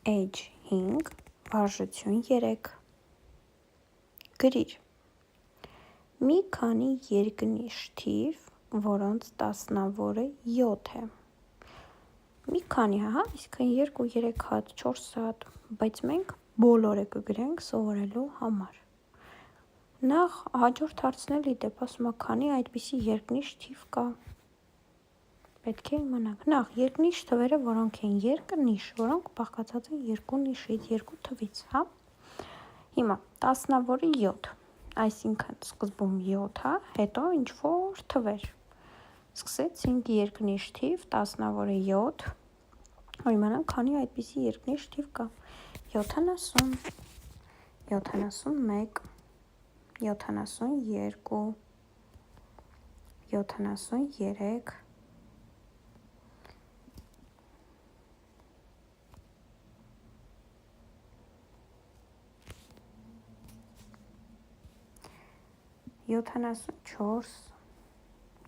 էջ 5, վարժություն 3։ Գրիր։ Մի քանի երկնիշ թիվ, որոնց տասնավորը 7 է։ Մի քանի, այսինքն 2, 3 հատ, 4 հատ, բայց մենք բոլորը կգրենք սովորելու համար։ Նախ հաջորդ հարցն էլի դեպ ասում է, քանի այդպիսի երկնիշ թիվ կա։ Պետք է իմանանք։ Նախ երկնիշ թվերը, որոնք են երկնիշ, որոնք բաղկացած են երկու նիշից, երկու թվից, Հիմա տասնավորը 7, այսինքն սկզբում 7, հետո ինչ-որ թվեր։ Սկսեցինք երկնիշ թիվ, տասնավորը 7, որ իմանանք, քանի այդպիսի երկնիշ թիվ կա։ 70, 71, 72, 73,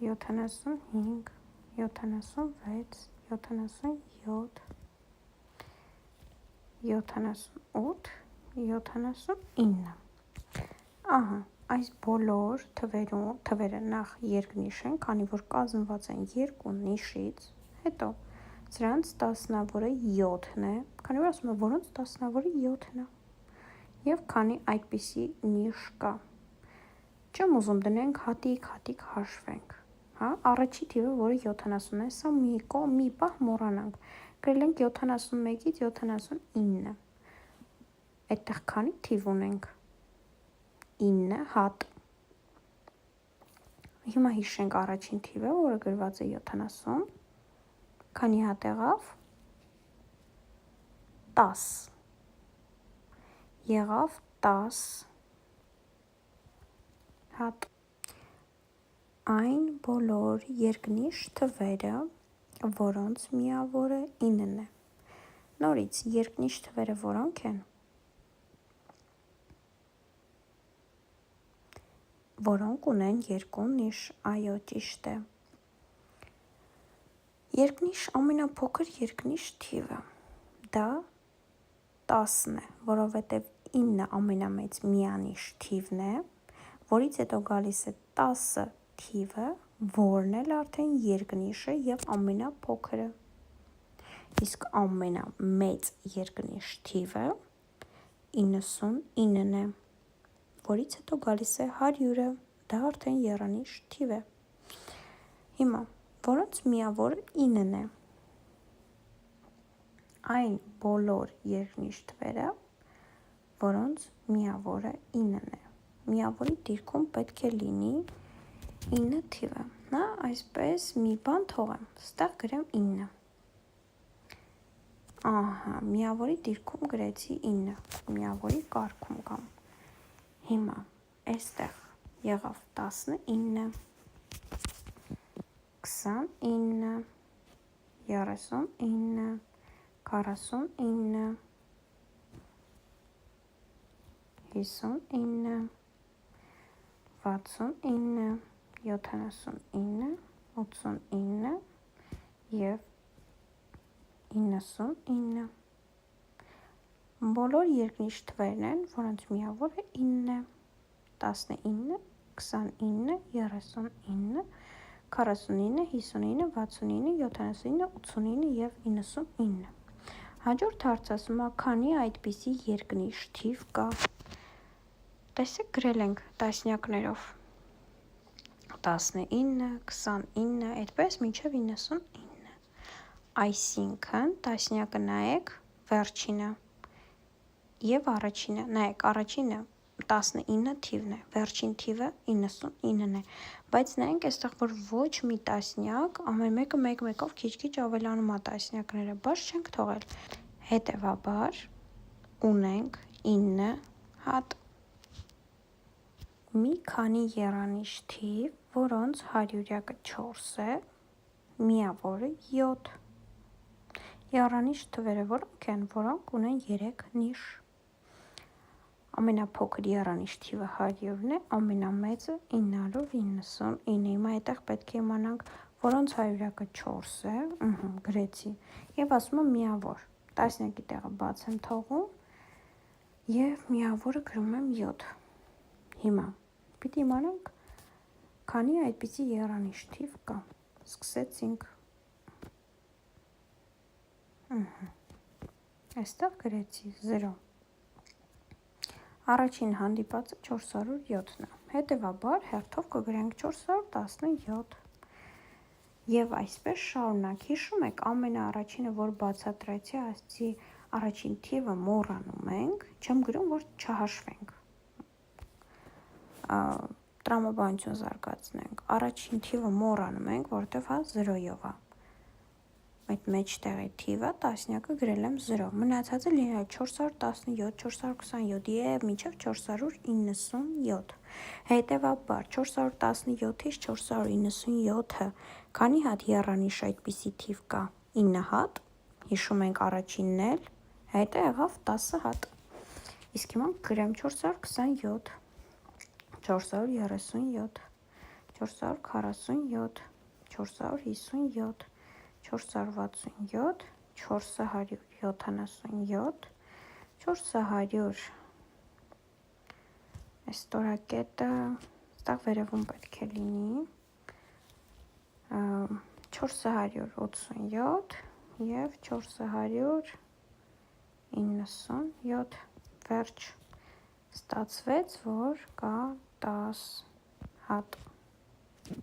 74, 75, 76, 77, 78, 79։ Այս բոլոր թվերը նախ երկնիշ են, քանի որ կազմված են երկու նիշից, հետո սրանց տասնավորը 7-ն է, քանի որ ասում է, որոնց տասնավորը 7-ն է, և քանի այդպիսի նիշ կա։ Չեմ ուզում դնենք հատիկ հաշվենք, առաջի թիվը, որը 70 է, սա մի պահ մոռանանք, գրել ենք 71-ից 79, այդտեղ քանի թիվ ունենք, 9 հատ, հիմա հիշենք առաջին թիվը, որը գրված է 70, քանի հատ եղավ, 10, եղավ 10 հատ, այն բոլոր երկնիշ թվերը, որոնց միավորը 9-ն է։ Նորից երկնիշ թվերը որոնք են, որոնք ունեն երկու նիշ, այո, ճիշտ է։ Երկնիշ ամենափոքր երկնիշ թիվը, դա 10-ն է, որովհետև 9 ամենամեծ միանիշ թիվն է, որից հետո գալիս է 10 թիվը, որն էլ արդեն երկնիշը և ամենափոքրը։ Իսկ ամենամեծ երկնիշ թիվը 99-ն է, որից հետո գալիս է 100-ը, դա արդեն եռանիշ թիվ է։ Հիմա, որոնց միավորը 9-ն է, այն բոլոր երկնիշ թվերը, որոնց միավորը 9-ն է, միավորի դիրքում պետք է լինի 9 թիվը, այսպես մի բան թողեմ, ստեղ գրեմ 9, միավորի դիրքում գրեցի 9, միավորի կարգում կամ, հիմա, այստեղ եղավ 19, 29, 39, 49, 59, 69, 79, 89 և 99։ Բոլոր երկնիշ թվերն են, որոնց միավորը 9 է, 19, 29, 39, 49, 59, 69, 79, 89 և 99։ Հաջորդ հարց ասում է, քանի այդպիսի երկնիշ թիվ կա։ Տեսեք, գրել ենք տասնյակներով, 19, 29, այդպես մինչև 99, այսինքն տասնյակը նայեք վերջինը և առաջինը, նայեք առաջինը 19 թիվն է, վերջին թիվը 99-ն է, բայց նայենք այստեղ, որ ոչ մի տասնյակ, ամեն մեկը մեկ-մեկով քիչ-քիչ ավելանում է տասնյակները, բայց չենք թողել, հետևաբար ունենք 9 հատ։ Մի քանի եռանիշ թիվ, որոնց հարյուրյակը 4 է, միավորը 7։ Եռանիշ թվերը որոնք են, որոնք ունեն 3 նիշ։ Ամենափոքր եռանիշ թիվը 100-ն է, ամենամեծը 999։ Հիմա այդտեղ պետք է իմանանք, որոնց հարյուրյակը 4 է, գրեցի, և ասում եմ միավոր, Տասնյակի տեղը բաց եմ թողում և միավորը գրում եմ 7։ Հիմա պիտի իմանանք, քանի այդպիսի եռանիշ թիվ կա։ Սկսեցինք։ Այստեղ գրեցի 0։ Առաջին հանդիպածը 407-ն է, հետևաբար հերթով կգրենք 417 և այսպես շարունակ։ Հիշում եք, ամենաառաջինը, որ բացատրեցի, ասացի առաջին թիվը մոռանում ենք, չեմ գրում, որ չհաշվենք, տրամաբանություն զարգացնենք, առաջին թիվը մոռանում ենք, որտև հա 0-ով է, այդ մեջտեղի թիվը տասնյակը գրել եմ 0, մնացածը լինել 417, 427 և մինչև 497, հետևաբար 417-ից 497-ը քանի հատ եռանիշ այդպիսի թիվ կա, 9 հատ, հիշում ենք առաջինն էլ, հետը եղավ 10 հատ, իսկ հիմա գրեմ 427, 437, 447, 457, 467, 477, 400, այս ստորակետը ստեղ վերևում պետք է լինի, 487 և 497, վերջ, ստացվեց, որ կա 10 հատ։